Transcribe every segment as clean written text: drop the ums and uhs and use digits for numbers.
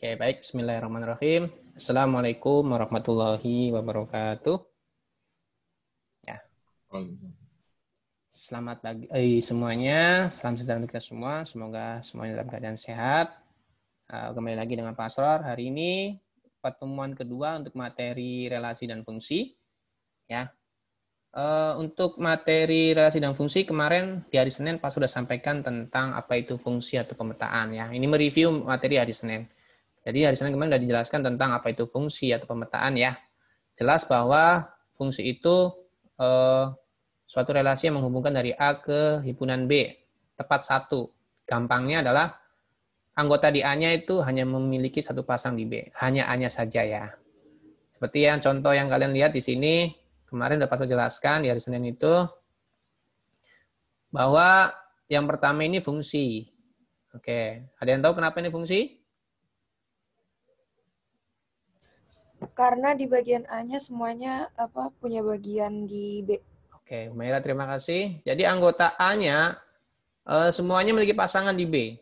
Oke, baik. Bismillahirrahmanirrahim. Assalamualaikum warahmatullahi wabarakatuh. Ya, selamat pagi semuanya. Salam sejahtera kita semua. Semoga semuanya dalam keadaan sehat. Kembali lagi dengan Pak Asror. Hari ini pertemuan kedua untuk materi relasi dan fungsi. Ya, untuk materi relasi dan fungsi kemarin di hari Senin Pak sudah sampaikan tentang apa itu fungsi atau pemetaan. Ya, ini mereview materi hari Senin. Jadi hari Senin kemarin sudah dijelaskan tentang apa itu fungsi atau pemetaan ya. Jelas bahwa fungsi itu suatu relasi yang menghubungkan dari A ke himpunan B. Tepat satu. Gampangnya adalah anggota di A-nya itu hanya memiliki satu pasang di B. Hanya A-nya saja ya. Seperti yang contoh yang kalian lihat di sini, kemarin sudah Pak jelaskan di hari Senin itu, bahwa yang pertama ini fungsi. Oke, ada yang tahu kenapa ini fungsi? Karena di bagian A-nya semuanya punya bagian di B. Oke, Humaira terima kasih. Jadi anggota A-nya semuanya memiliki pasangan di B,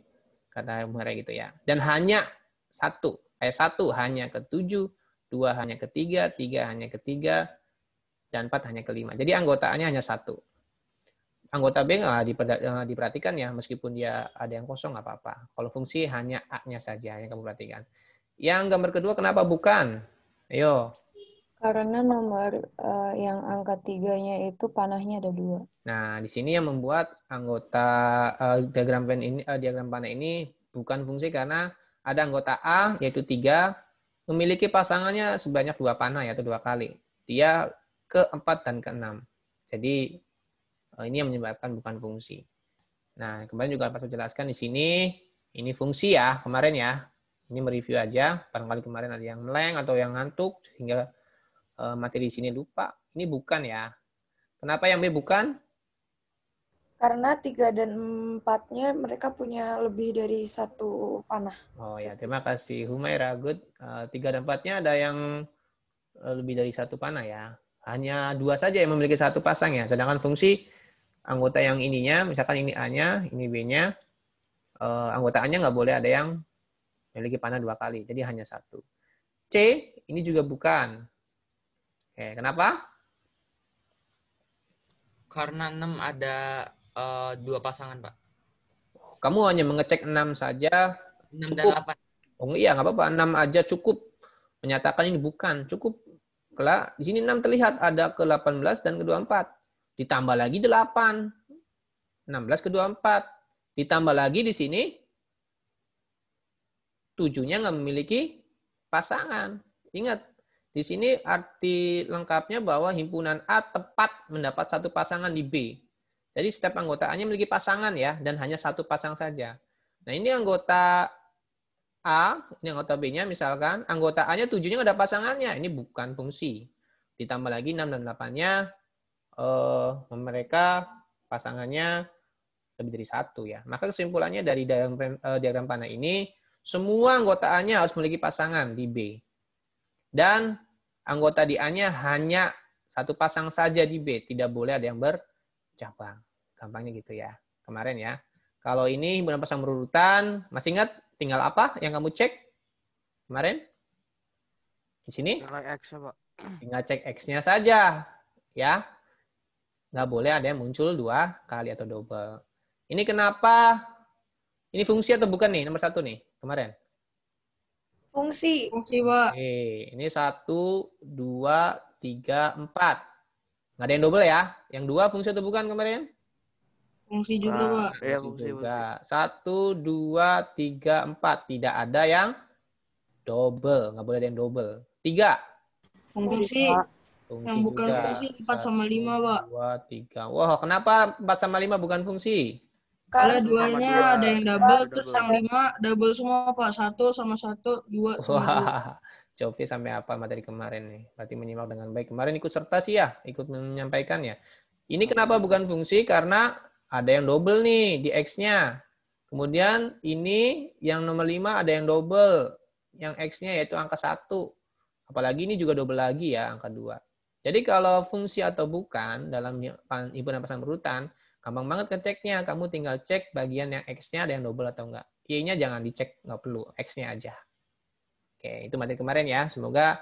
kata Humaira gitu ya. Dan hanya satu, satu hanya ke 7, 2 hanya ke 3, 3 hanya ke 3, dan 4 hanya ke 5. Jadi anggota A-nya hanya satu. Anggota B nggak diperhatikan ya, meskipun dia ada yang kosong nggak apa-apa. Kalau fungsi hanya A-nya saja yang kamu perhatikan. Yang gambar kedua kenapa bukan? Ayo. Karena nomor yang angka 3-nya itu panahnya ada 2. Nah, di sini yang membuat anggota diagram panah ini bukan fungsi karena ada anggota A, yaitu 3, memiliki pasangannya sebanyak 2 panah, yaitu 2 kali. Dia ke-4 dan ke-6. Jadi, ini yang menyebabkan bukan fungsi. Nah, kemarin juga Pak jelaskan di sini, ini fungsi ya, kemarin ya. Ini mereview aja, barangkali kemarin ada yang meleng atau yang ngantuk, sehingga materi di sini lupa. Ini bukan ya. Kenapa yang B bukan? Karena 3 dan 4-nya mereka punya lebih dari satu panah. Oh ya, terima kasih Humaira. Good. 3 dan 4-nya ada yang lebih dari satu panah ya. Hanya 2 saja yang memiliki satu pasang ya. Sedangkan fungsi anggota yang ininya, misalkan ini A-nya, ini B-nya, anggota A-nya nggak boleh ada yang memiliki panah 2 kali. Jadi hanya satu. C, ini juga bukan. Oke, kenapa? Karena 6 ada 2 pasangan, Pak. Kamu hanya mengecek 6 saja. 6 cukup. dan 8. Oh iya, nggak apa-apa. 6 aja cukup. Menyatakan ini bukan. Cukup. Di sini 6 terlihat ada ke-18 dan ke-24. Ditambah lagi 8. 16 ke-24. Ditambah lagi di sini 7-nya nggak memiliki pasangan. Ingat, di sini arti lengkapnya bahwa himpunan A tepat mendapat satu pasangan di B. Jadi setiap anggota A-nya memiliki pasangan ya, dan hanya satu pasang saja. Nah ini anggota A, ini anggota B-nya misalkan, anggota A-nya 7-nya nggak ada pasangannya. Ini bukan fungsi. Ditambah lagi 6 dan 8-nya, mereka pasangannya lebih dari satu ya. Maka kesimpulannya dari diagram panah ini, semua anggota A-nya harus memiliki pasangan di B. Dan anggota di A-nya hanya satu pasang saja di B. Tidak boleh ada yang bercabang. Gampangnya gitu ya. Kemarin ya. Kalau ini himpunan pasang berurutan, masih ingat tinggal apa yang kamu cek kemarin? Di sini? Tinggal cek X-nya saja. Ya. Nggak boleh ada yang muncul 2 kali atau double. Ini kenapa? Ini fungsi atau bukan nih? Nomor 1 nih, kemarin. Fungsi. Fungsi, Pak. Oke, ini 1, 2, 3, 4. Nggak ada yang double ya? Yang 2 fungsi atau bukan kemarin? Fungsi juga, Pak. Iya, fungsi juga. 1, 2, 3, 4. Tidak ada yang double. Nggak boleh ada yang double. 3. Fungsi. Fungsi Yang bukan juga. fungsi 4 sama 5, Pak. 2, 3. Wah, kenapa 4 sama 5 bukan fungsi? Karena 2-nya ada yang double, terus yang 5 double semua, Pak. 1 sama 1, 2 sama 2. Wah, Cofi sampai apa materi kemarin nih? Berarti menyimak dengan baik. Kemarin ikut serta sih ya, ikut menyampaikannya. Ini kenapa bukan fungsi? Karena ada yang double nih di X-nya. Kemudian ini yang nomor 5 ada yang double. Yang X-nya yaitu angka 1. Apalagi ini juga double lagi ya, angka 2. Jadi kalau fungsi atau bukan dalam himpunan pasang berurutan, gampang banget ngeceknya. Kamu tinggal cek bagian yang X-nya ada yang double atau enggak. Y-nya jangan dicek, nggak perlu. X-nya aja. Oke, itu materi kemarin ya. Semoga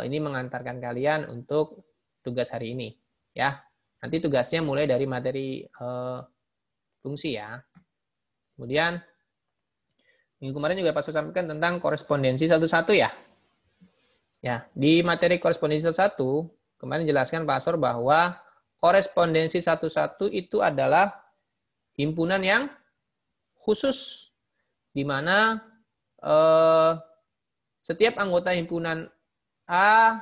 ini mengantarkan kalian untuk tugas hari ini. Ya, nanti tugasnya mulai dari materi fungsi ya. Kemudian minggu kemarin juga Pak Sur sampaikan tentang korespondensi satu-satu ya. Ya, di materi korespondensi satu kemarin jelaskan Pak Sur bahwa korespondensi satu-satu itu adalah himpunan yang khusus di mana setiap anggota himpunan A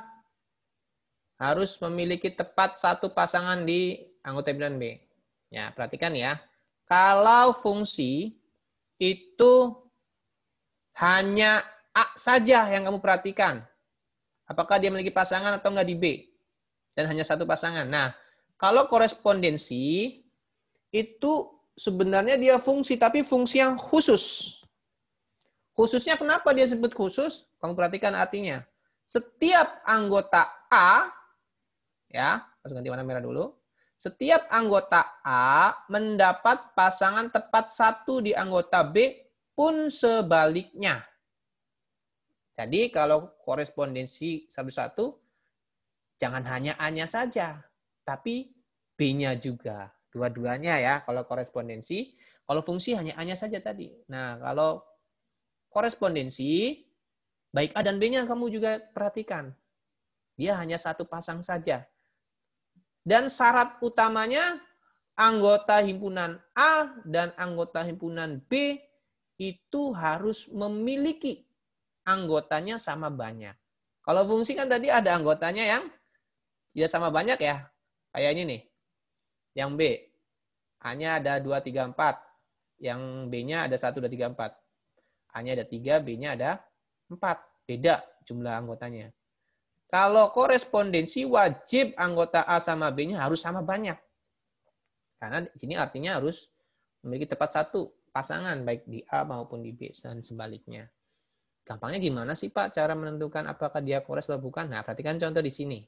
harus memiliki tepat satu pasangan di anggota himpunan B. Ya, perhatikan ya. Kalau fungsi itu hanya A saja yang kamu perhatikan. Apakah dia memiliki pasangan atau enggak di B. Dan hanya satu pasangan. Nah, kalau korespondensi itu sebenarnya dia fungsi, tapi fungsi yang khusus. Khususnya kenapa dia sebut khusus? Kamu perhatikan artinya. Setiap anggota A, ya, harus ganti warna merah dulu. Setiap anggota A mendapat pasangan tepat satu di anggota B pun sebaliknya. Jadi kalau korespondensi satu-satu, jangan hanya A-nya saja, tapi B-nya juga. Dua-duanya ya, kalau korespondensi. Kalau fungsi hanya A-nya saja tadi. Nah, kalau korespondensi, baik A dan B-nya kamu juga perhatikan. Dia hanya satu pasang saja. Dan syarat utamanya, anggota himpunan A dan anggota himpunan B itu harus memiliki anggotanya sama banyak. Kalau fungsi kan tadi ada anggotanya yang tidak sama banyak ya. Kayak ini nih. Yang B. A-nya ada 2, 3, 4. Yang B-nya ada 1, 2, 3, 4. A-nya ada 3, B-nya ada 4. Beda jumlah anggotanya. Kalau korespondensi wajib anggota A sama B-nya harus sama banyak. Karena di sini artinya harus memiliki tepat satu pasangan baik di A maupun di B dan sebaliknya. Gampangnya gimana sih Pak cara menentukan apakah dia kores atau bukan? Nah, perhatikan contoh di sini.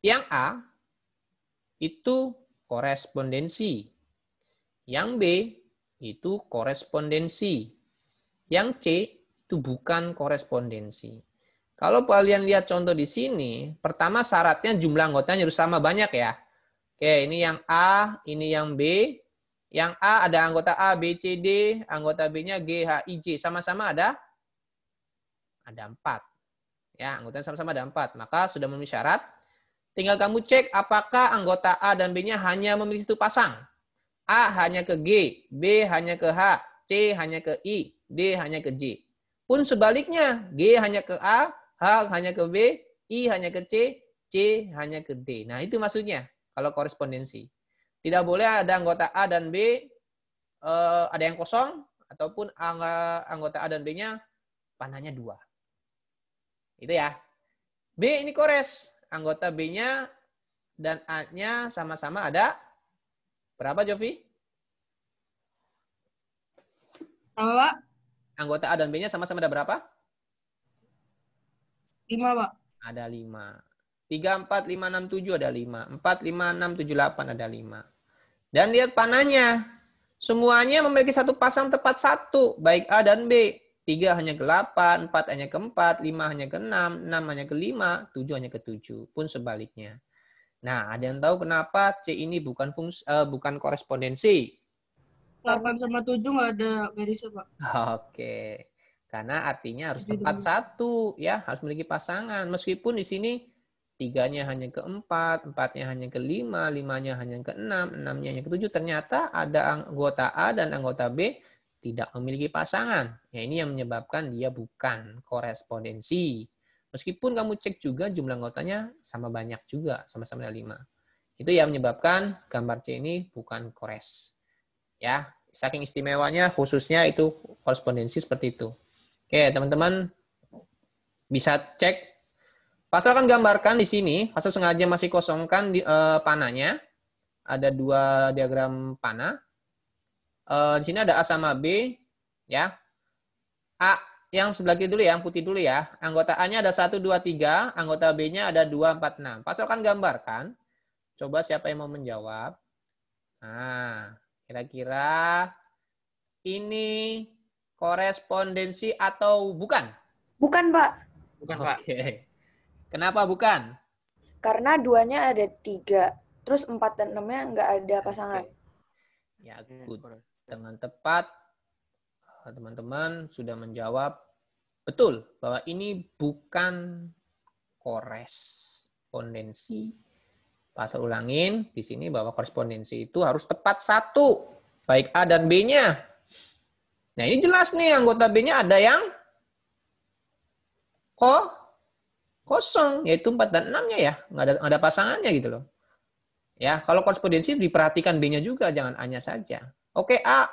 Yang A itu korespondensi. Yang B itu korespondensi. Yang C itu bukan korespondensi. Kalau kalian lihat contoh di sini, pertama syaratnya jumlah anggotanya harus sama banyak ya. Oke, ini yang A, ini yang B. Yang A ada anggota A, B, C, D, anggota B-nya G, H, I, J. Sama-sama ada 4. Ya, anggotanya sama-sama ada 4. Maka sudah memenuhi syarat. Tinggal kamu cek apakah anggota A dan B-nya hanya memiliki satu pasang. A hanya ke G, B hanya ke H, C hanya ke I, D hanya ke J. Pun sebaliknya, G hanya ke A, H hanya ke B, I hanya ke C, C hanya ke D. Nah, itu maksudnya kalau korespondensi. Tidak boleh ada anggota A dan B ada yang kosong, ataupun anggota A dan B-nya panahnya 2. Itu ya. B ini kores. Anggota B-nya dan A-nya sama-sama ada berapa, Jovi? Apa, Pak? Anggota A dan B-nya sama-sama ada berapa? 5, Pak. Ada 5. 3, 4, 5, 6, 7 ada 5. 4, 5, 6, 7, 8 ada 5. Dan lihat panahnya. Semuanya memiliki satu pasang tepat satu. Baik A dan B. 3 hanya ke 8, 4 hanya ke 4, 5 hanya ke 6, 6 hanya ke 5, 7 hanya ke 7. Pun sebaliknya. Nah, ada yang tahu kenapa C ini bukan korespondensi? 8 sama 7 nggak ada garisnya, Pak. Oke. Karena artinya harus tepat satu. Ya, harus memiliki pasangan. Meskipun di sini 3-nya hanya ke 4, 4-nya hanya ke 5, 5-nya hanya ke 6, 6-nya hanya ke 7. Ternyata ada anggota A dan anggota B tidak memiliki pasangan. Ya, ini yang menyebabkan dia bukan korespondensi. Meskipun kamu cek juga jumlah anggotanya sama banyak juga, sama-sama ada 5. Itu yang menyebabkan gambar C ini bukan kores. Ya, saking istimewanya khususnya itu korespondensi seperti itu. Oke, teman-teman bisa cek. Pasal kan gambarkan di sini, pasal sengaja masih kosongkan panahnya. Ada 2 diagram panah. Di sini ada A sama B, ya. A yang sebelah kiri dulu ya, yang putih dulu ya. Anggota A-nya ada 1, 2, 3, anggota B-nya ada 2, 4, 6. Pasal kan gambarkan. Coba siapa yang mau menjawab? Nah, kira-kira ini korespondensi atau bukan? Bukan, Pak. Bukan, Pak. Oke. Kenapa bukan? Karena 2-nya ada 3. Terus 4 dan 6-nya nggak ada pasangan. Ya, good. Dengan tepat, teman-teman sudah menjawab betul bahwa ini bukan korespondensi. Pasal ulangin di sini bahwa korespondensi itu harus tepat satu, baik A dan B-nya. Nah, ini jelas nih anggota B-nya ada yang kosong, yaitu 4 dan 6-nya ya. Nggak ada pasangannya gitu loh. Ya, kalau korespondensi diperhatikan B-nya juga, jangan A-nya saja. Oke, A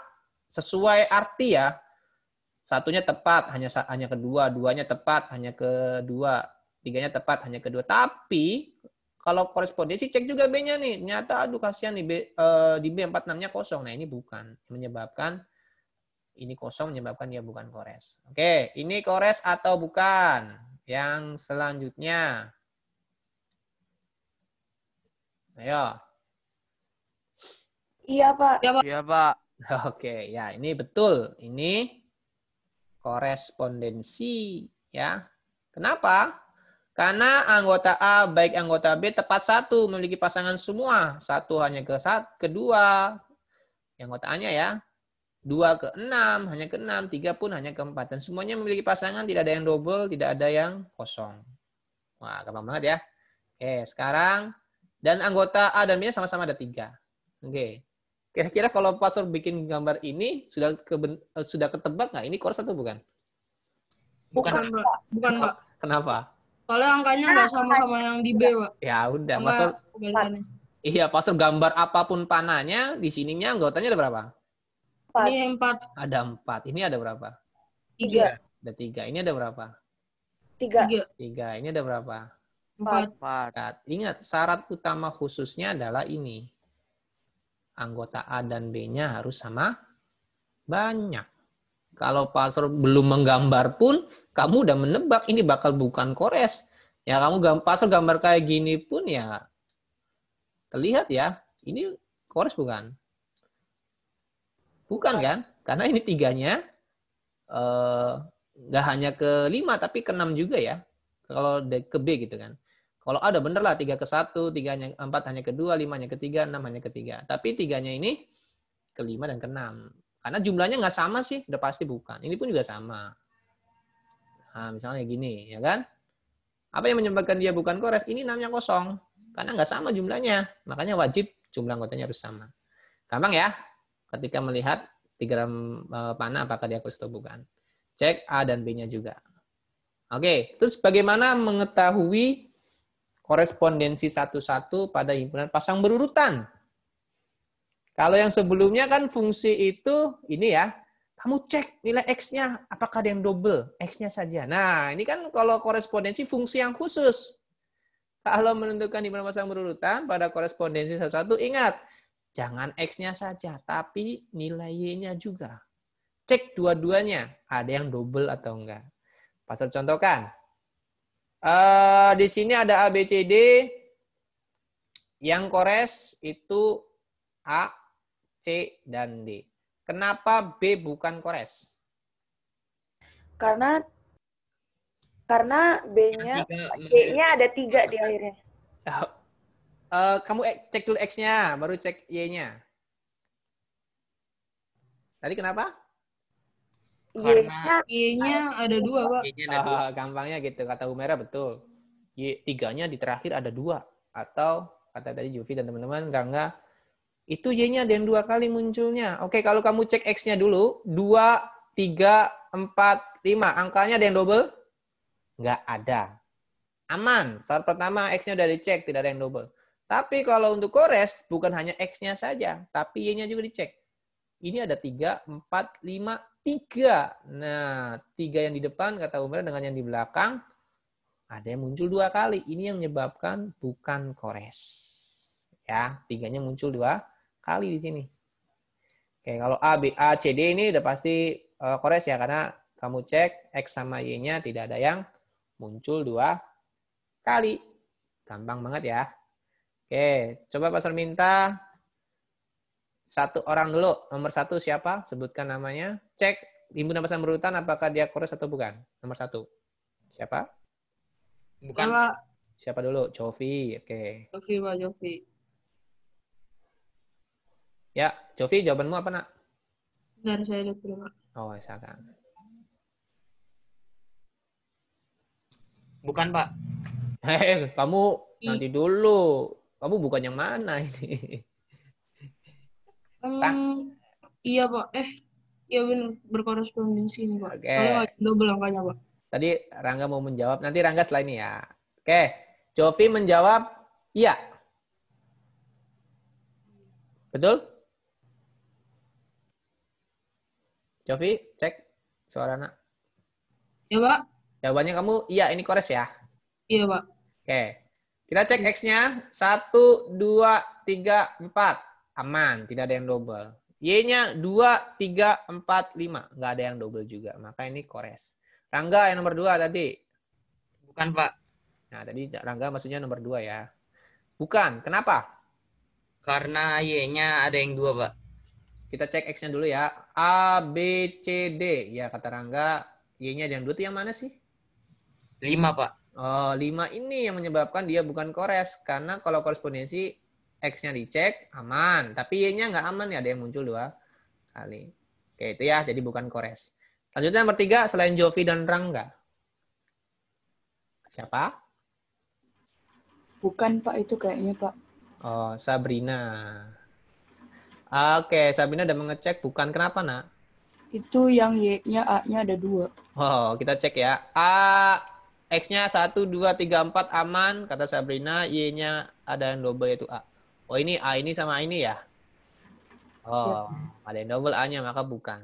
sesuai arti ya. Satunya tepat, hanya kedua, duanya tepat, hanya kedua, tiganya tepat, hanya kedua. Tapi kalau korespondensi cek juga B-nya nih. Ternyata aduh kasihan nih di B 46-nya kosong. Nah, ini bukan menyebabkan ini kosong menyebabkan dia bukan kores. Oke, ini kores atau bukan? Yang selanjutnya. Ayo. Iya, Pak. Iya, Pak. Oke, ya ini betul. Ini korespondensi ya. Kenapa? Karena anggota A baik anggota B tepat satu, memiliki pasangan semua. Satu hanya kedua, yang anggota A-nya ya. 2 ke 6, hanya ke 6, 3 pun hanya ke 4. Dan semuanya memiliki pasangan, tidak ada yang double, tidak ada yang kosong. Wah, gampang banget ya. Oke, sekarang. Dan anggota A dan B sama-sama ada 3. Oke. Kira-kira kalau Pastor bikin gambar ini, sudah ketebak nggak? Ini kores atau bukan? Bukan, Pak. Bukan, Pak. Kenapa? Soalnya angkanya nggak sama-sama yang di B, Pak. Ya udah, Sama Pastor. kebalikannya. Iya, Pastor gambar apapun panahnya, di sininya anggotanya ada berapa? 4. Ini 4. Ada 4. Ini ada berapa? 3. Ada 3. Ini ada berapa? 3. 3. Ini ada berapa? 4. 4. Ingat, syarat utama khususnya adalah ini. Anggota A dan B-nya harus sama banyak. Kalau Pastor belum menggambar pun, kamu udah menebak ini bakal bukan kores. Ya, Pastor gambar kayak gini pun ya, terlihat ya, ini kores bukan? Bukan kan? Karena ini 3-nya nggak hanya ke 5, tapi ke 6 juga ya. Kalau ke B gitu kan. Kalau ada bener lah 3 ke 1, 4 hanya ke 2, 5 hanya ke 3, 6 hanya ke 3. Tapi 3-nya ini ke 5 dan ke 6. Karena jumlahnya nggak sama sih, udah pasti bukan. Ini pun juga sama. Nah, misalnya gini, ya kan? Apa yang menyebabkan dia bukan kores? Ini 6-nya kosong. Karena nggak sama jumlahnya. Makanya wajib jumlah anggotanya harus sama. Gampang ya? Ketika melihat diagram panah apakah dia kores atau bukan. Cek A dan B-nya juga. Oke, terus bagaimana mengetahui korespondensi satu-satu pada himpunan pasang berurutan? Kalau yang sebelumnya kan fungsi itu ini ya, kamu cek nilai X-nya apakah ada yang double, X-nya saja. Nah, ini kan kalau korespondensi fungsi yang khusus. Kalau menentukan himpunan pasang berurutan pada korespondensi satu-satu, ingat, jangan X-nya saja, tapi nilai Y-nya juga. Cek dua-duanya, ada yang double atau enggak. Pastor contohkan. Di sini ada A, B, C, D. Yang kores itu A, C, dan D. Kenapa B bukan kores? Karena B-nya, D-nya ada 3 di akhirnya. Kamu cek dulu X-nya, baru cek Y-nya. Tadi kenapa? Karena Y-nya ada 2, Pak. Gampangnya gitu, kata Humera betul. Y-3-nya di terakhir ada 2. Atau, kata tadi Juvi dan teman-teman, enggak. Itu Y-nya ada yang 2 kali munculnya. Oke, kalau kamu cek X-nya dulu, 2, 3, 4, 5. Angkanya ada yang double? Enggak ada. Aman. Saat pertama X-nya udah dicek, tidak ada yang double. Tapi kalau untuk kores, bukan hanya X-nya saja, tapi Y-nya juga dicek. Ini ada 3, 4, 5, 3. Nah, 3 yang di depan, kata Umar, dengan yang di belakang, ada yang muncul 2 kali. Ini yang menyebabkan bukan kores. Ya, 3-nya muncul 2 kali di sini. Oke, kalau A, B, A, C, D ini udah pasti kores ya, karena kamu cek X sama Y-nya tidak ada yang muncul 2 kali. Gampang banget ya. Oke, coba Pastor minta 1 orang dulu. Nomor 1 siapa? Sebutkan namanya. Cek himpunan pasangan berurutan apakah dia kores atau bukan? Nomor 1. Siapa? Bukan. Ya, Pak. Siapa dulu? Jovi. Oke. Jovi, Pak, Jovi. Ya, Jovi jawabanmu apa, Nak? Bentar, saya lihat dulu, Pak. Oh, silakan. Bukan, Pak. Kamu nanti dulu. Kamu bukan yang mana ini? Iya, Pak. Iya benar, berkorespondensi nih, Pak. Oke. Soalnya nggak double angkanya, Pak. Tadi Rangga mau menjawab. Nanti Rangga setelah ini ya. Oke. Jovi menjawab iya. Betul? Jovi, cek suara Nak. Ya, Pak? Jawabannya kamu iya, ini kores ya. Iya, Pak. Oke. Kita cek X-nya. 1, 2, 3, 4. Aman, tidak ada yang double. Y-nya 2, 3, 4, 5. Nggak ada yang double juga. Maka ini kores. Rangga yang nomor 2 tadi. Bukan, Pak. Nah, tadi Rangga maksudnya nomor 2 ya. Bukan. Kenapa? Karena Y-nya ada yang 2, Pak. Kita cek X-nya dulu ya. A, B, C, D. Ya, kata Rangga. Y-nya ada yang 2 itu yang mana sih? 5, Pak. Oh, 5 ini yang menyebabkan dia bukan kores. Karena kalau korespondensi X-nya dicek, aman. Tapi Y-nya nggak aman ya, ada yang muncul 2 kali. Oke, itu ya, jadi bukan kores. Selanjutnya nomor 3, selain Jovi dan Rangga. Siapa? Bukan, Pak, itu kayaknya, Pak. Oh, Sabrina. Oke, Sabrina udah mengecek bukan. Kenapa, Nak? Itu yang Y-nya, A-nya ada 2. Oh, kita cek ya. A, X-nya 1, 2, 3, 4 aman, kata Sabrina. Y-nya ada yang double yaitu A. Oh, ini A ini sama ini ya? Oh, ada yang double A-nya, maka bukan.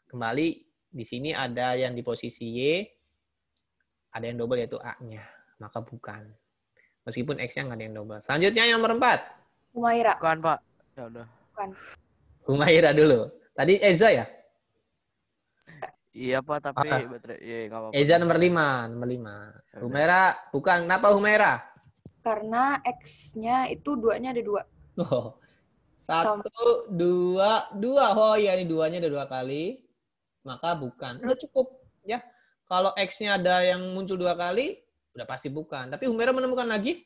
Kembali, di sini ada yang di posisi Y, ada yang double yaitu A-nya, maka bukan. Meskipun X-nya nggak ada yang double. Selanjutnya yang nomor 4. Humaira. Bukan, Pak. Ya udah. Bukan. Humaira dulu. Tadi Eza ya? Iya, Pak, tapi baterai iya nggak apa-apa. Eza nomor 5, nomor 5. Humaira bukan. Kenapa Humaira? Karena X-nya itu 2-nya ada 2. Oh. 1, 2, 2. Oh iya, ini 2-nya ada 2 kali. Maka bukan. Udah cukup ya. Kalau X-nya ada yang muncul 2 kali, udah pasti bukan. Tapi Humaira menemukan lagi?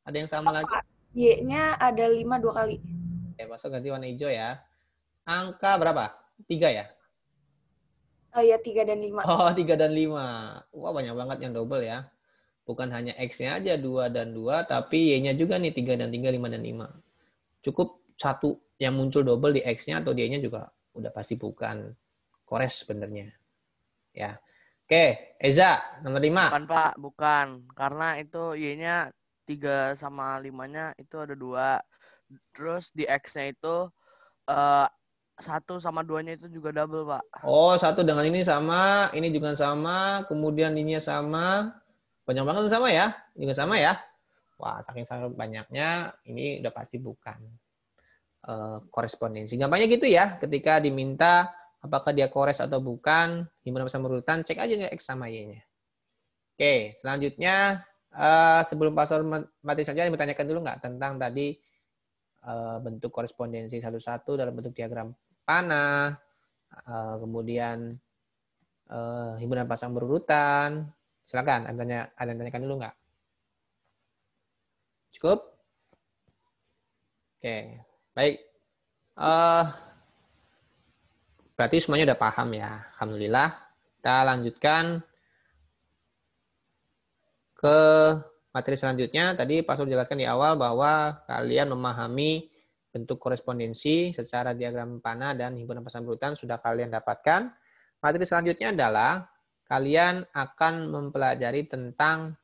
Ada yang sama lagi? Y-nya ada 5 2 kali. Oke, masuk ganti warna hijau ya. Angka berapa? 3 ya? Oh iya, 3 dan 5. Oh, 3 dan 5. Wah, banyak banget yang double ya. Bukan hanya X-nya aja 2 dan 2, tapi Y-nya juga nih 3 dan 3, 5 dan 5. Cukup satu yang muncul double di X-nya atau di Y-nya juga udah pasti bukan kores sebenarnya. Ya. Oke, Eza nomor 5. Bukan, Pak, bukan. Karena itu Y-nya 3 sama 5-nya itu ada 2. Terus di X-nya itu 1 sama 2-nya itu juga double, Pak. Oh, 1 dengan ini sama, ini juga sama, kemudian ininya sama. Banyak banget sama ya? Juga sama ya? Wah, saking sangat banyaknya, ini udah pasti bukan korespondensi. Gampangnya gitu ya, ketika diminta apakah dia kores atau bukan, himpunan pasangan berurutan, cek aja X sama Y-nya. Oke, selanjutnya sebelum pasal materi saja, ditanyakan dulu nggak tentang tadi bentuk korespondensi satu-satu dalam bentuk diagram panah, kemudian himpunan pasangan berurutan. Silakan, ada yang tanyakan dulu nggak? Cukup? Oke, baik. Berarti semuanya udah paham ya. Alhamdulillah. Kita lanjutkan ke materi selanjutnya. Tadi Pak Sur jelaskan di awal bahwa kalian memahami bentuk korespondensi secara diagram panah dan himpunan pasangan berurutan sudah kalian dapatkan. Materi selanjutnya adalah kalian akan mempelajari tentang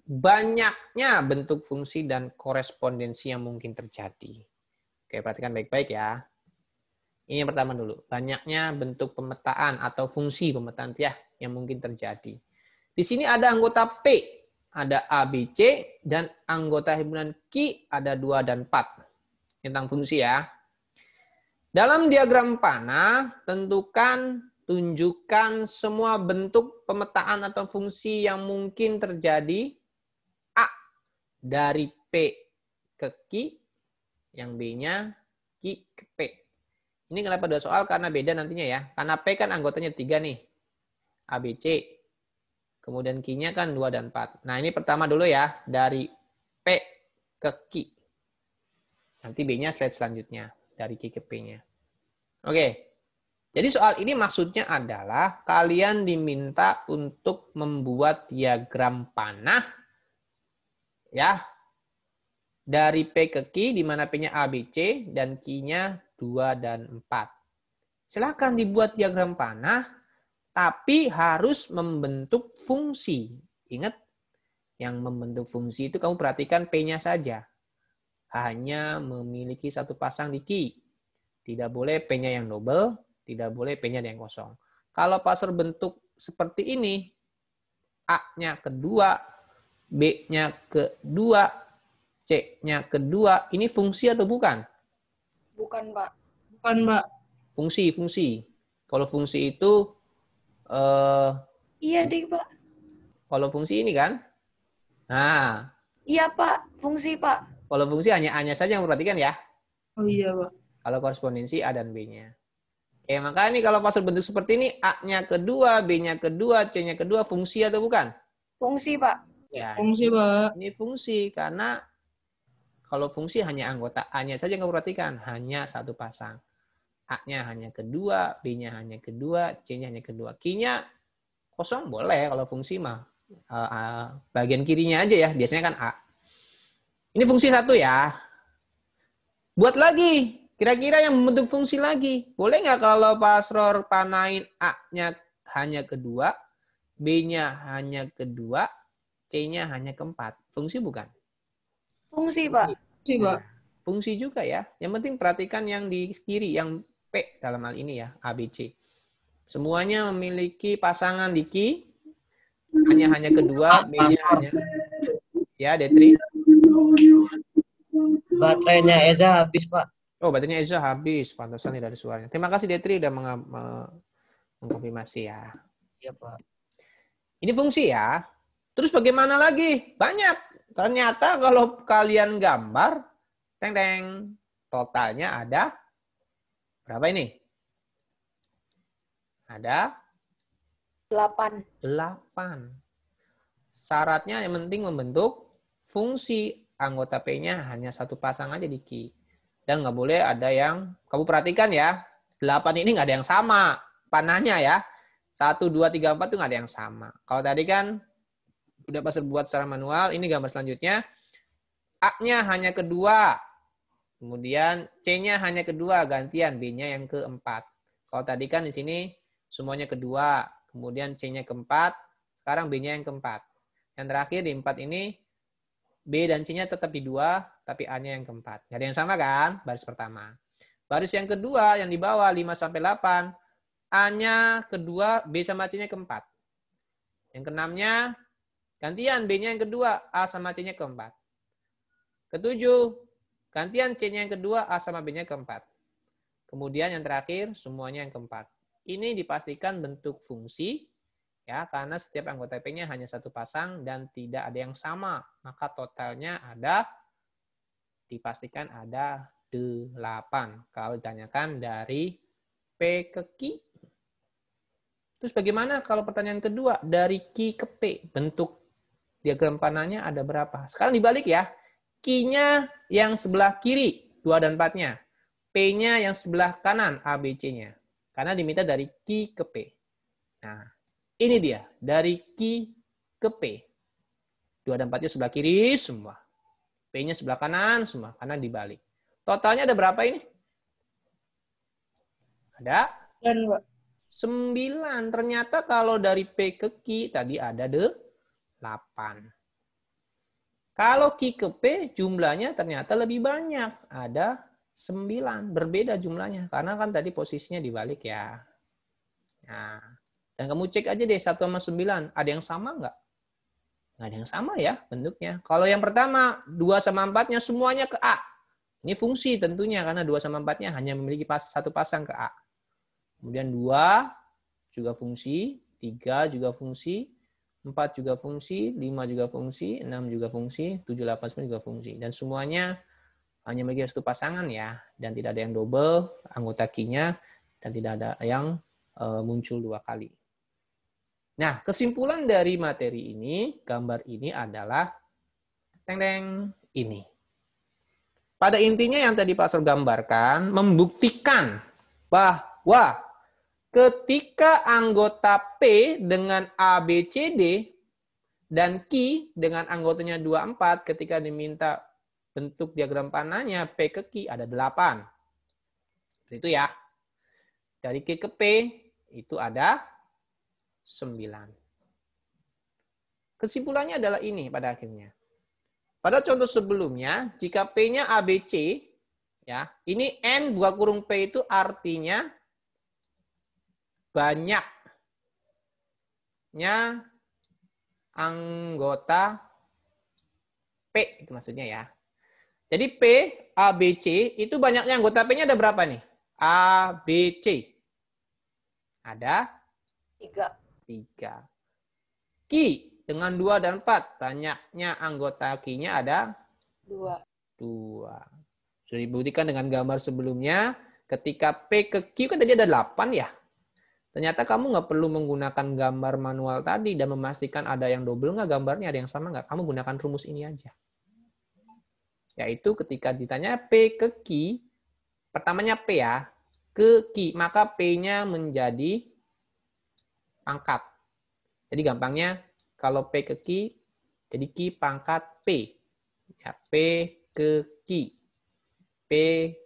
banyaknya bentuk fungsi dan korespondensi yang mungkin terjadi. Oke, perhatikan baik-baik ya. Ini yang pertama dulu. Banyaknya bentuk pemetaan atau fungsi pemetaan ya yang mungkin terjadi. Di sini ada anggota P, ada A, B, C, dan anggota himpunan Q ada 2 dan 4. Tentang fungsi ya. Dalam diagram panah, tunjukkan semua bentuk pemetaan atau fungsi yang mungkin terjadi. A, dari P ke Q, yang B-nya Q ke P. Ini kenapa 2 soal? Karena beda nantinya ya. Karena P kan anggotanya 3 nih. A, B, C. Kemudian Q-nya kan 2 dan 4. Nah, ini pertama dulu ya. Dari P ke Q. Nanti B-nya slide selanjutnya. Dari Q ke P-nya. Oke. Jadi soal ini maksudnya adalah kalian diminta untuk membuat diagram panah. Ya. Dari P ke Q, di mana P-nya A, B, C, dan Q-nya 2 dan 4. Silakan dibuat diagram panah, tapi harus membentuk fungsi. Ingat, yang membentuk fungsi itu kamu perhatikan P-nya saja. Hanya memiliki satu pasang di Q. Tidak boleh P-nya yang double, tidak boleh P-nya yang kosong. Kalau password bentuk seperti ini, A-nya kedua, B-nya kedua, C-nya kedua, ini fungsi atau bukan? Bukan, Pak. Bukan, Mbak. Fungsi. Kalau fungsi itu, Iya deh, Pak. kalau fungsi ini kan? Nah, Iya, Pak. Fungsi, Pak. kalau fungsi hanya saja yang perhatikan ya. Oh iya, Pak. Kalau korespondensi A dan B-nya. Oke, maka ini kalau password bentuk seperti ini, A-nya kedua, B-nya kedua, C-nya kedua, fungsi atau bukan? Fungsi, Pak. Ya, Fungsi, Pak. ini fungsi karena kalau fungsi hanya anggota A-nya saja yang kamu perhatikan, hanya satu pasang. A-nya hanya kedua, B-nya hanya kedua, C-nya hanya kedua. Q-nya kosong boleh kalau fungsi mah. Bagian kirinya aja ya, biasanya kan A. Ini fungsi satu ya. Buat lagi, kira-kira yang membentuk fungsi lagi. Boleh nggak kalau Pasror panain A-nya hanya kedua, B-nya hanya kedua, C-nya hanya keempat. Fungsi bukan? Fungsi, Pak. Fungsi, Pak. Fungsi juga ya. Yang penting perhatikan yang di kiri, yang P dalam hal ini ya, A, B, C. Semuanya memiliki pasangan di Q, hanya kedua, B-nya hanya. Ya, Detri. Baterainya Eza habis, Pak. Oh, baterainya Eza habis. Pantesan tidak ada suaranya. Terima kasih, Detri, udah mengkonfirmasi ya. Iya, Pak. Ini fungsi ya. Terus bagaimana lagi? Banyak. Ternyata kalau kalian gambar, teng-teng, totalnya ada berapa ini? Ada 8. 8. Syaratnya yang penting membentuk fungsi. Anggota P-nya hanya satu pasang aja di Q. Dan nggak boleh ada yang, kamu perhatikan ya, 8 ini nggak ada yang sama panahnya ya. 1, 2, 3, 4 itu nggak ada yang sama. Kalau tadi kan udah pas buat secara manual, ini gambar selanjutnya. A-nya hanya kedua. Kemudian C-nya hanya kedua, gantian B-nya yang keempat. Kalau tadi kan di sini semuanya kedua, kemudian C-nya keempat, sekarang B-nya yang keempat. Yang terakhir di 4 ini, B dan C-nya tetap di 2, tapi A-nya yang keempat. Nggak ada yang sama kan? Baris pertama. Baris yang kedua, yang di bawah 5-8, A-nya kedua, B sama C-nya keempat. Yang keenamnya, gantian B-nya yang kedua, A sama C-nya keempat. Ketujuh, gantian C-nya yang kedua, A sama B-nya keempat. Kemudian yang terakhir, semuanya yang keempat. Ini dipastikan bentuk fungsi, ya, karena setiap anggota P-nya hanya satu pasang dan tidak ada yang sama. Maka totalnya ada, dipastikan ada 8. Kalau ditanyakan dari P ke Q. Terus bagaimana kalau pertanyaan kedua, dari Q ke P, bentuk diagram panahnya ada berapa? Sekarang dibalik ya. Q-nya yang sebelah kiri, 2 dan 4-nya. P-nya yang sebelah kanan, A, B, C-nya. Karena diminta dari Q ke P. Nah, ini dia, dari Q ke P. 2 dan 4-nya sebelah kiri semua. P-nya sebelah kanan semua, karena dibalik. Totalnya ada berapa ini? Ada? Dan, Pak. 9. Ternyata kalau dari P ke Q tadi ada 8. Kalau Q ke P jumlahnya ternyata lebih banyak. Ada 9. Berbeda jumlahnya. Karena kan tadi posisinya dibalik ya. Nah, dan kamu cek aja deh 1 sama 9. Ada yang sama nggak? Nggak ada yang sama ya bentuknya. Kalau yang pertama 2 sama 4-nya semuanya ke A. Ini fungsi tentunya karena 2 sama 4-nya hanya memiliki satu pasang ke A. Kemudian 2 juga fungsi, 3 juga fungsi, 4 juga fungsi, 5 juga fungsi, 6 juga fungsi, 7, 8, 9 juga fungsi. Dan semuanya hanya memiliki satu pasangan ya, dan tidak ada yang double anggota key-nya, dan tidak ada yang muncul 2 kali. Nah, kesimpulan dari materi ini, gambar ini adalah ini. Pada intinya yang tadi Pak Sor gambarkan, membuktikan bahwa ketika anggota P dengan A, B, C, D, dan Q dengan anggotanya 2, 4, ketika diminta bentuk diagram panahnya P ke Q ada 8. Itu ya. Dari Q ke P itu ada 9. Kesimpulannya adalah ini pada akhirnya. Pada contoh sebelumnya, jika P-nya ABC, ya, ini N buka kurung P itu artinya banyaknya anggota P, itu maksudnya ya. Jadi P, A, B, C, itu banyaknya anggota P-nya ada berapa nih? A, B, C. Ada 3. Q dengan 2 dan 4, banyaknya anggota Q-nya ada 2. Sudah dibuktikan dengan gambar sebelumnya, ketika P ke Q kan tadi ada 8 ya. Ternyata kamu nggak perlu menggunakan gambar manual tadi dan memastikan ada yang double nggak gambarnya, ada yang sama nggak. Kamu gunakan rumus ini aja. Yaitu ketika ditanya P ke Q, pertamanya P ya, ke Q, maka P-nya menjadi pangkat. Jadi gampangnya, kalau P ke Q, jadi Q pangkat P. Ya, P ke Q. P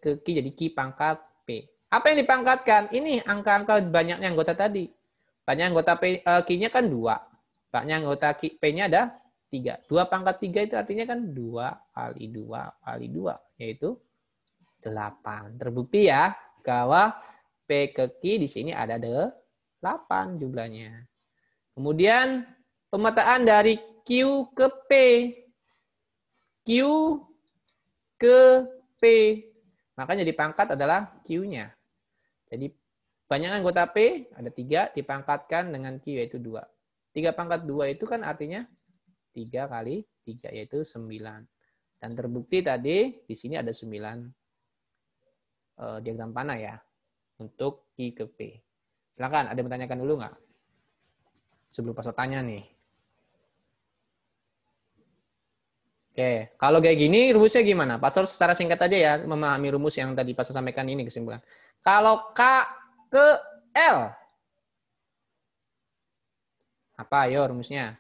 ke Q jadi Q pangkat P. Apa yang dipangkatkan? Ini angka-angka banyaknya anggota tadi. Banyak anggota Q-nya kan 2. Banyak anggota P-nya ada 3. 2 pangkat 3 itu artinya kan 2 kali 2 kali 2. Yaitu 8. Terbukti ya bahwa P ke Q di sini ada 8 jumlahnya. Kemudian pemetaan dari Q ke P. Q ke P. Makanya dipangkat adalah Q-nya. Jadi banyak anggota P, ada 3, dipangkatkan dengan Q yaitu 2. 3 pangkat 2 itu kan artinya 3 kali 3 yaitu 9. Dan terbukti tadi di sini ada 9 diagram panah ya untuk Q ke P. Silakan, ada yang bertanyakan dulu nggak? Sebelum Pastor tanya nih. Oke, kalau kayak gini rumusnya gimana? Pastor secara singkat aja ya, memahami rumus yang tadi Pastor sampaikan ini kesimpulan. Kalau K ke L, apa ayo rumusnya?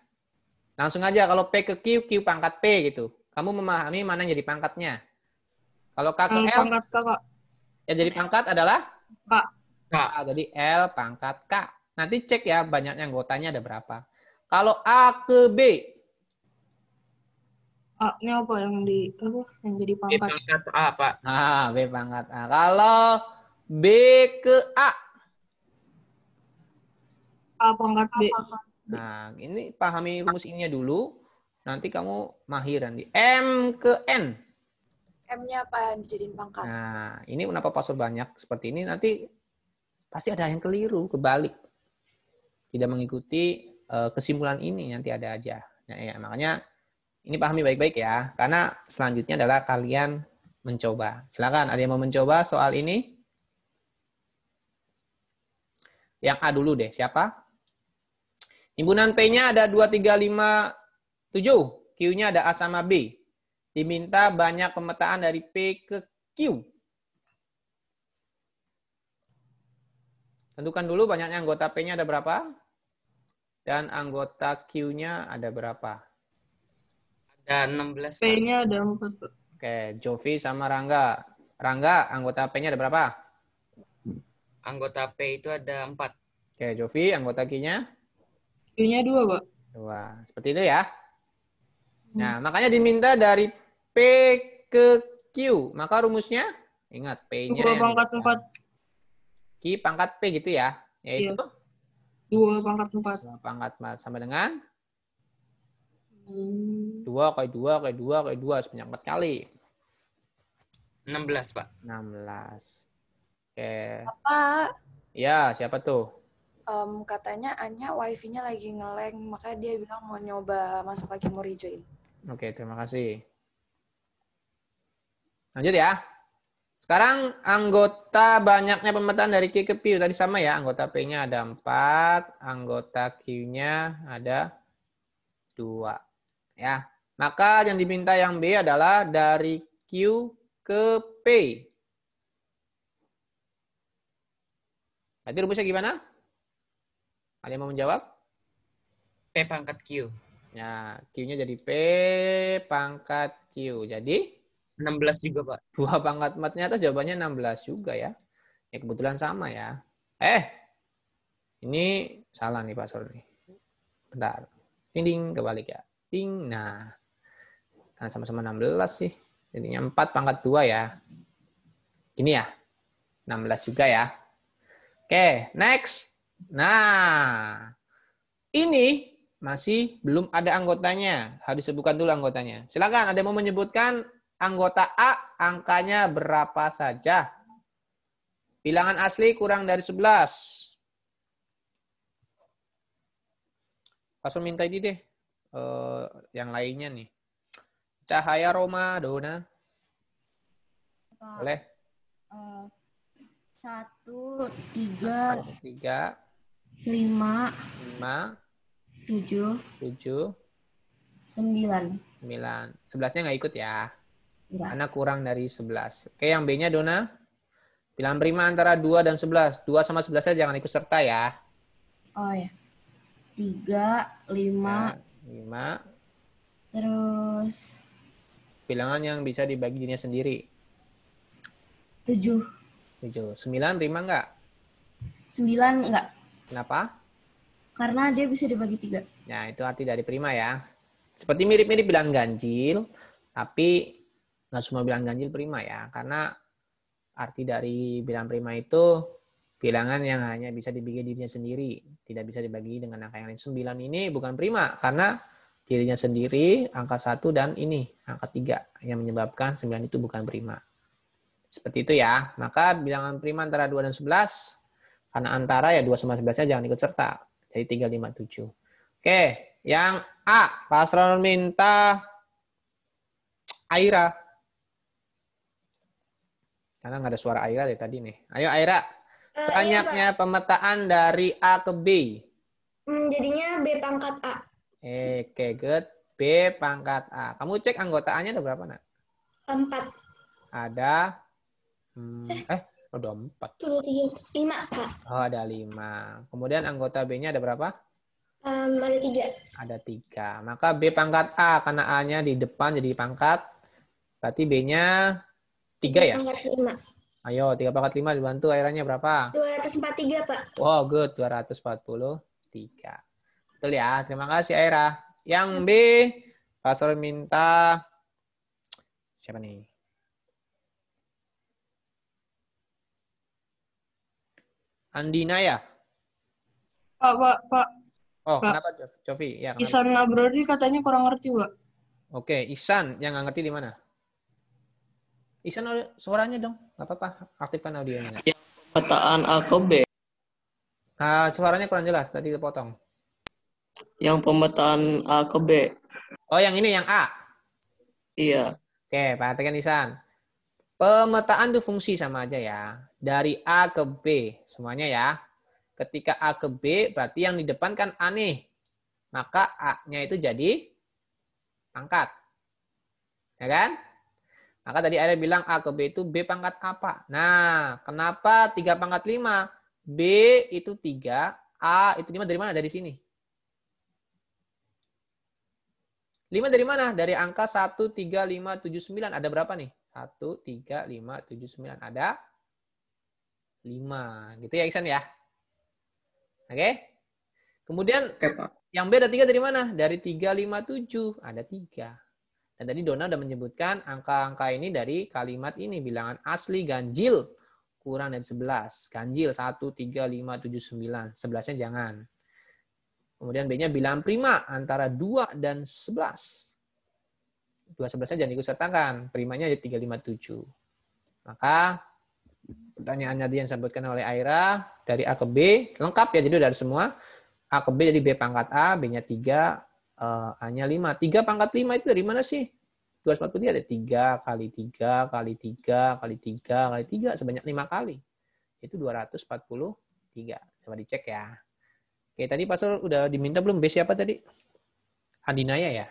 Langsung aja, kalau P ke Q, Q pangkat P gitu. Kamu memahami mana yang jadi pangkatnya? Kalau K ke L, Pangkat K, Kak. ya jadi pangkat adalah? K. Jadi L pangkat K. Nanti cek ya banyaknya anggotanya ada berapa. Kalau A ke B. A ini apa yang jadi B pangkat? pangkat A, Pak. B pangkat A. Kalau B ke A. A pangkat B. Nah, ini pahami rumus ininya dulu. Nanti kamu mahir nanti. M ke N. M-nya apa yang dijadiin pangkat? Nah, ini kenapa pasal banyak seperti ini. Nanti pasti ada yang keliru, kebalik. Tidak mengikuti kesimpulan ini, nanti ada aja. Nah, ya, makanya ini pahami baik-baik ya. Karena selanjutnya adalah kalian mencoba. Silakan, ada yang mau mencoba soal ini? Yang A dulu deh, siapa? Himpunan P-nya ada 2, 3, 5, 7. Q-nya ada A sama B. Diminta banyak pemetaan dari P ke Q. Tentukan dulu banyaknya anggota P-nya ada berapa. Dan anggota Q-nya ada berapa. Ada 16, Pak. P-nya ada 4. Oke, Jovi sama Rangga. Rangga, anggota P-nya ada berapa? Anggota P itu ada 4. Oke, Jovi, anggota Q-nya? Q-nya 2, Pak. 2. Seperti itu ya. Nah, makanya diminta dari P ke Q. Maka rumusnya, ingat, P-nya 2 pangkat 4. Q pangkat P gitu ya. Yaitu? 2 pangkat 4. 2 pangkat 4 sama dengan? 2 Hmm. kali 2 kali 2 kali 2 sebanyak 4 kali. 16, Pak. 16. Oke. Pak, Ya, siapa tuh? katanya Anya wifi-nya lagi nge-lag, makanya dia bilang mau nyoba masuk lagi, mau rejoin. Oke, terima kasih. Lanjut ya. Sekarang anggota banyaknya pemetaan dari Q ke P. Tadi sama ya. Anggota P-nya ada 4. Anggota Q-nya ada 2. Ya. Maka yang diminta yang B adalah dari Q ke P. Tadi rumusnya gimana? Ada yang mau menjawab? P pangkat Q. Ya, Q-nya jadi P pangkat Q. Jadi 16 juga, Pak. 2 pangkat 4, ternyata jawabannya 16 juga ya. Ya kebetulan sama ya. Ini salah nih Pak Sur nih. Bentar. Ding, kebalik ya. Ding. Nah. Kan sama-sama 16 sih. Jadinya 4 pangkat 2 ya. Ini ya. 16 juga ya. Oke, next. Nah. Ini masih belum ada anggotanya. Harus disebutkan dulu anggotanya. Silakan, ada yang mau menyebutkan anggota A angkanya berapa saja? Bilangan asli kurang dari 11. Langsung minta ini deh. Yang lainnya nih. Cahaya Roma, Dona. Boleh? 1, 3, 3, 5, 5, 7, 7, 9. 9. 11-nya nggak ikut ya. Enggak. Karena kurang dari 11. Oke, yang B-nya Dona. Bilangan prima antara 2 dan 11. 2 sama 11-nya jangan ikut serta ya. Oh ya. 3, 5, 5. terus Bilangan yang bisa dibagi dirinya sendiri. 7. 7. 9 prima nggak? 9 enggak. Kenapa? Karena dia bisa dibagi 3. Nah, itu arti dari prima ya. Seperti mirip-mirip bilangan ganjil, tapi nggak semua bilangan ganjil prima ya. Karena arti dari bilangan prima itu bilangan yang hanya bisa dibagi dirinya sendiri. Tidak bisa dibagi dengan angka yang lain. 9 ini bukan prima, karena dirinya sendiri, angka 1 dan ini, angka 3. Yang menyebabkan 9 itu bukan prima. Seperti itu ya. Maka bilangan prima antara 2 dan 11, karena antara ya 2 sama 11-nya jangan ikut serta. Jadi 3, 5, 7. Oke, yang A. Pak Asron minta Aira. Karena nggak ada suara Aira dari tadi nih. Ayo Aira. Banyaknya pemetaan dari A ke B. Jadinya B pangkat A. Oke, good. B pangkat A. Kamu cek anggotaannya ada berapa, Nak? 4. Ada ada 4. 5, Pak. Oh, ada 5. Kemudian anggota B-nya ada berapa? Ada 3. Ada 3. Maka B pangkat A, karena A-nya di depan jadi pangkat. Berarti B-nya 3 ya? Pangkat 5. Ayo, 3 pangkat 5 dibantu airnya berapa? 243, Pak. Wow, good. 243. Betul ya. Terima kasih, Aira. Yang B, Pastor minta siapa nih? Andina ya? Pak. Oh, Pak. kenapa, Cofi? Ya, kenapa? Isan Abrori katanya kurang ngerti, Pak. Oke, Ihsan yang nggak ngerti di mana? Ihsan suaranya dong, nggak apa-apa, aktifkan audionya. Pemetaan A ke B. Suaranya kurang jelas, tadi dipotong. Yang pemetaan A ke B. Oh, yang ini yang A. Iya. Oke, perhatikan Ihsan. Pemetaan itu fungsi sama aja ya. Dari A ke B, semuanya ya. Ketika A ke B, berarti yang di depan kan A nih. Maka A-nya itu jadi pangkat. Ya kan? Maka tadi ada bilang A ke B itu B pangkat apa? Nah, kenapa 3 pangkat 5? B itu 3, A itu 5 dari mana? Dari sini. 5 dari mana? Dari angka 1, 3, 5, 7, 9. Ada berapa nih? 1, 3, 5, 7, 9. Ada 5. Gitu ya, Iksan ya? Oke? Kemudian yang B ada 3 dari mana? Dari 3, 5, 7. Ada 3. Dan tadi Dona udah menyebutkan angka-angka ini dari kalimat ini. Bilangan asli ganjil kurang dari 11. Ganjil 1, 3, 5, 7, 9. 11-nya jangan. Kemudian B-nya bilangan prima antara 2 dan 11. 2, 11-nya jangan ikut sertakan. Primanya jadi 3, 5, 7. Maka pertanyaan tadi yang disebutkan oleh Aira dari A ke B. Lengkap ya, jadi udah ada semua. A ke B jadi B pangkat A, B-nya 3, A-nya 5. 3 pangkat 5 itu dari mana sih? 243 ada 3 kali 3 kali 3 kali 3 kali 3 sebanyak 5 kali. Itu 243. Coba dicek ya. Oke, tadi Pak Sur udah diminta belum B siapa tadi? Andinaya ya?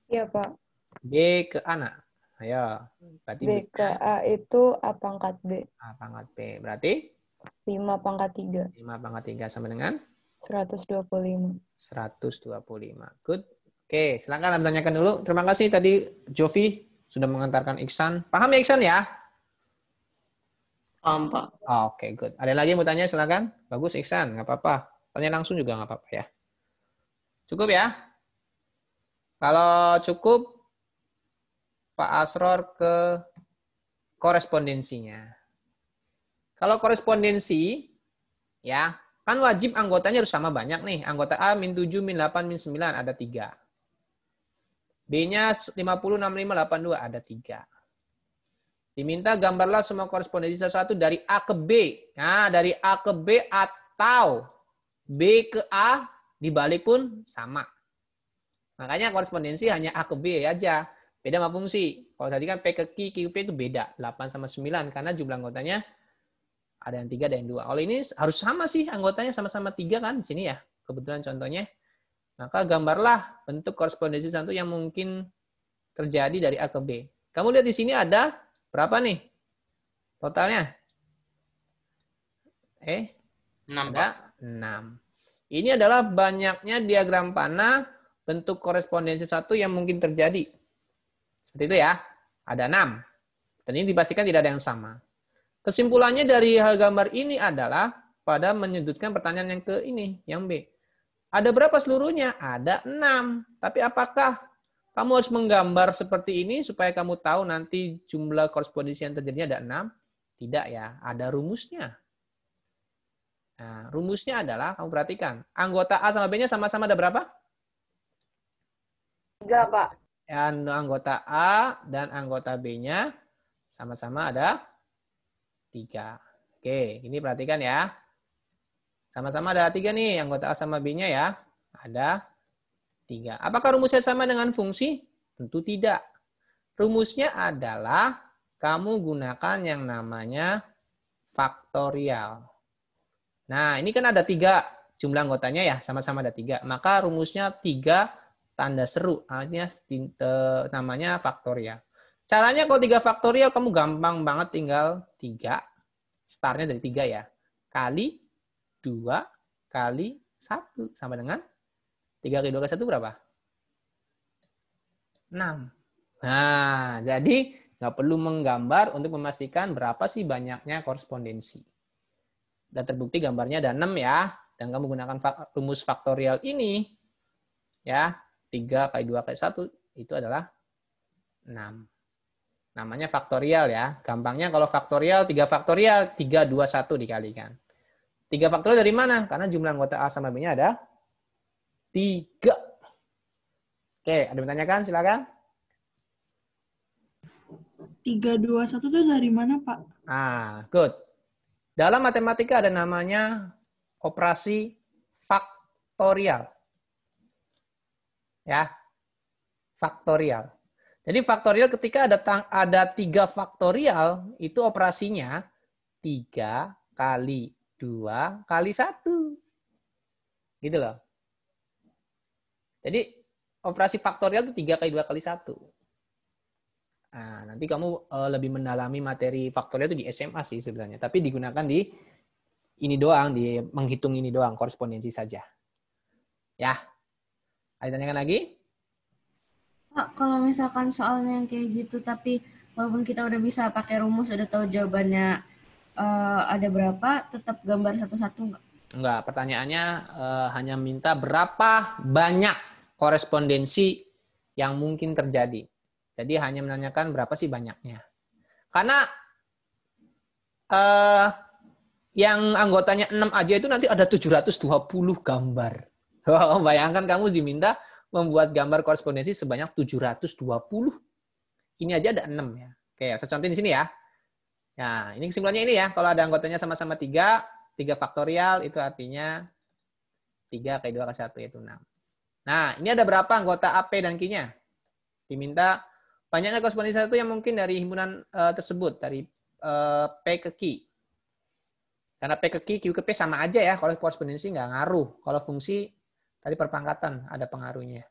Iya, Pak. B ke A, nak. Ayo, berarti B ke A itu A pangkat B. A pangkat B. Berarti? 5 pangkat 3. 5 pangkat 3 sama dengan? 125. 125. Good. Oke, silakan Anda tanyakan dulu. Terima kasih tadi Jovi sudah mengantarkan Iksan. Paham ya Iksan ya? Paham, Pak. Oke, good. Ada lagi yang mau tanya? Silakan. Bagus Iksan, nggak apa-apa. Tanya langsung juga nggak apa-apa ya. Cukup ya? Kalau cukup, Pak Asror ke korespondensinya. Kalau korespondensi, ya, kan wajib anggotanya harus sama banyak nih. Anggota A min 7, min 8, min 9, ada 3. B-nya 50, 65, 82, ada 3. Diminta gambarlah semua korespondensi satu-satu dari A ke B. Nah, dari A ke B atau B ke A dibalik pun sama. Makanya korespondensi hanya A ke B aja. Beda sama fungsi. Kalau tadi kan P ke Q, Q, P itu beda. 8 sama 9. Karena jumlah anggotanya ada yang 3, ada yang 2. Kalau ini harus sama sih anggotanya sama-sama 3 kan. Di sini ya. Kebetulan contohnya. Maka gambarlah bentuk korespondensi satu yang mungkin terjadi dari A ke B. Kamu lihat di sini ada berapa nih totalnya? 6, Ada 6. Ini adalah banyaknya diagram panah bentuk korespondensi satu yang mungkin terjadi. Seperti itu ya. Ada 6. Dan ini dipastikan tidak ada yang sama. Kesimpulannya dari hal gambar ini adalah pada menyudutkan pertanyaan yang ke ini, yang B. Ada berapa seluruhnya? Ada 6. Tapi apakah kamu harus menggambar seperti ini supaya kamu tahu nanti jumlah korespondensi yang terjadinya ada 6? Tidak ya, ada rumusnya. Nah, rumusnya adalah, kamu perhatikan, anggota A sama B-nya sama-sama ada berapa? 3, Pak. Anggota A dan anggota B-nya sama-sama ada 3. Oke, ini perhatikan ya. Sama-sama ada 3 nih, anggota A sama B-nya ya. Ada 3. Apakah rumusnya sama dengan fungsi? Tentu tidak. Rumusnya adalah kamu gunakan yang namanya faktorial. Nah, ini kan ada 3 jumlah anggotanya ya, sama-sama ada 3. Maka rumusnya 3 tanda seru, artinya namanya faktorial. Caranya kalau 3 faktorial, kamu gampang banget tinggal 3, startnya dari 3 ya, kali 2 kali 1 sama dengan 3 kali 2 kali 1 berapa? 6. Nah, jadi nggak perlu menggambar untuk memastikan berapa sih banyaknya korespondensi. Dan terbukti gambarnya ada 6 ya. Dan kamu gunakan rumus faktorial ini, ya, 3 kali 2 kali 1, itu adalah 6. Namanya faktorial ya. Gampangnya kalau faktorial, 3 faktorial, 3, 2, 1 dikalikan. 3 faktorial dari mana? Karena jumlah anggota A sama B-nya ada 3. Oke, ada yang bertanyakan? Silakan. 3, 2, 1 itu dari mana, Pak? Ah, good. Dalam matematika ada namanya operasi faktorial. Ya, faktorial. Jadi faktorial ketika ada 3 faktorial, itu operasinya 3 kali 2 kali 1. Gitu loh. Jadi operasi faktorial itu 3 kali 2 kali 1. Nah, nanti kamu lebih mendalami materi faktorial itu di SMA sih sebenarnya. Tapi digunakan di ini doang, di menghitung ini doang, korespondensi saja. Ya. Ada tanyakan lagi? Pak, kalau misalkan soalnya yang kayak gitu, tapi walaupun kita udah bisa pakai rumus, udah tahu jawabannya ada berapa, tetap gambar satu-satu nggak? Enggak, pertanyaannya hanya minta berapa banyak korespondensi yang mungkin terjadi. Jadi hanya menanyakan berapa sih banyaknya. Karena yang anggotanya 6 aja itu nanti ada 720 gambar. Bayangkan kamu diminta membuat gambar korespondensi sebanyak 720. Ini aja ada 6 ya. Oke, saya contohin di sini ya. Nah, ini kesimpulannya ini ya. Kalau ada anggotanya sama-sama 3 faktorial itu artinya 3 kali 2 kali 1 yaitu 6. Nah, ini ada berapa anggota AP dan Q-nya? Diminta banyaknya korespondensi itu yang mungkin dari himpunan tersebut, dari P ke Q. Karena P ke Q, Q ke P sama aja ya, kalau korespondensi nggak ngaruh. Kalau fungsi, tadi perpangkatan ada pengaruhnya.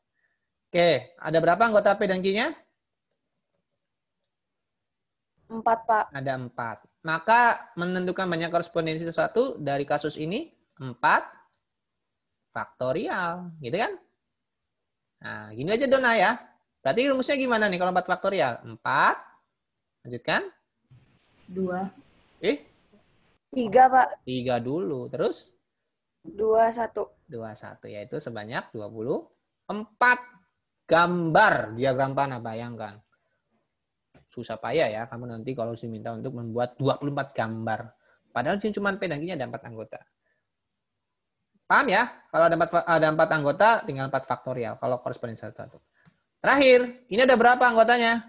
Oke, ada berapa anggota P dan Q-nya? 4, Pak. Ada 4. Maka menentukan banyak korespondensi sesuatu dari kasus ini 4 faktorial, gitu kan? Nah, gini aja Dona ya. Berarti rumusnya gimana nih kalau 4 faktorial? 4, lanjutkan. 2. 3, Pak. 3 dulu, terus? 2, 1. 21, yaitu sebanyak 24 gambar diagram panah, bayangkan. Susah payah ya, kamu nanti kalau diminta untuk membuat 24 gambar. Padahal di sini cuma P dan Q-nya ada 4 anggota. Paham ya? Kalau ada 4 anggota, tinggal 4 faktorial. Kalau korespondensi satu. Terakhir, ini ada berapa anggotanya?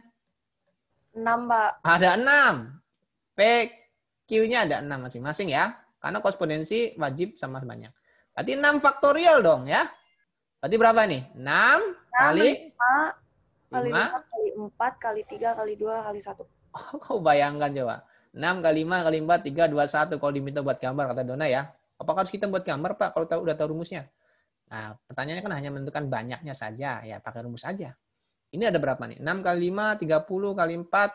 6, Pak. Ada 6. P, Q-nya ada 6 masing-masing ya. Karena korespondensi wajib sama banyak. Berarti 6 faktorial dong ya. Berarti berapa nih? 6 kali 5 kali 5 kali 4 kali 3 kali 2 kali 1. Oh, kau bayangkan coba. 6 kali 5 kali 4, 3, 2, 1. Kalau diminta buat gambar, kata Dona ya. Apakah harus kita buat gambar, Pak, kalau udah tahu rumusnya? Nah, pertanyaannya kan hanya menentukan banyaknya saja. Ya, pakai rumus saja. Ini ada berapa nih? 6 kali 5, 30 kali 4,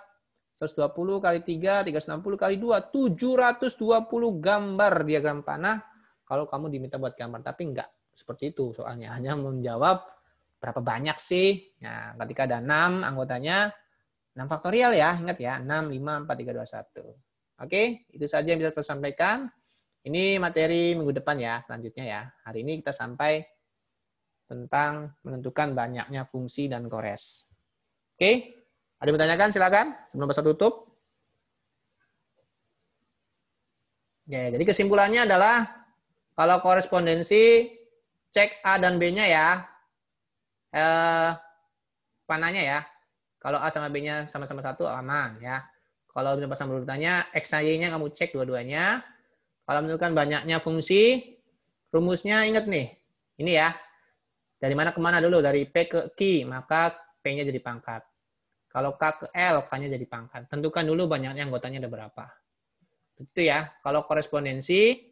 120 kali 3, 360 kali 2, 720 gambar diagram panah. Kalau kamu diminta buat gambar. Tapi enggak seperti itu soalnya. Hanya menjawab berapa banyak sih. Nah, ketika ada 6 anggotanya, 6 faktorial ya. Ingat ya, 6, 5, 4, 3, 2, 1. Oke, itu saja yang bisa saya sampaikan. Ini materi minggu depan ya, selanjutnya ya. Hari ini kita sampai tentang menentukan banyaknya fungsi dan kores. Oke, ada yang bertanyakan? Silakan sebelum saya tutup. Ya, jadi kesimpulannya adalah kalau korespondensi cek A dan B-nya ya, panahnya ya. Kalau A sama B-nya sama-sama 1 aman ya. Kalau udah pasang berurutannya, X dan Y-nya kamu cek dua-duanya. Kalau menentukan banyaknya fungsi, rumusnya ingat nih, ini ya. Dari mana ke mana dulu? Dari P ke Q, maka P-nya jadi pangkat. Kalau K ke L, K-nya jadi pangkat. Tentukan dulu banyaknya anggotanya ada berapa. Itu ya. Kalau korespondensi,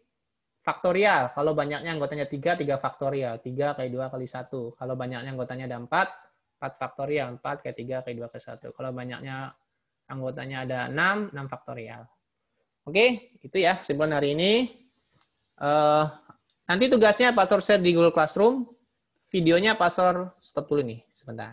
faktorial. Kalau banyaknya anggotanya 3, 3 faktorial. 3 kali 2 kali 1. Kalau banyaknya anggotanya ada 4, 4 faktorial. 4 kali 3 kali 2 kali 1. Kalau banyaknya anggotanya ada 6, 6 faktorial. Oke, itu ya kesimpulan hari ini. Nanti tugasnya Pastor share di Google Classroom. Videonya Pastor stop dulu nih, sebentar.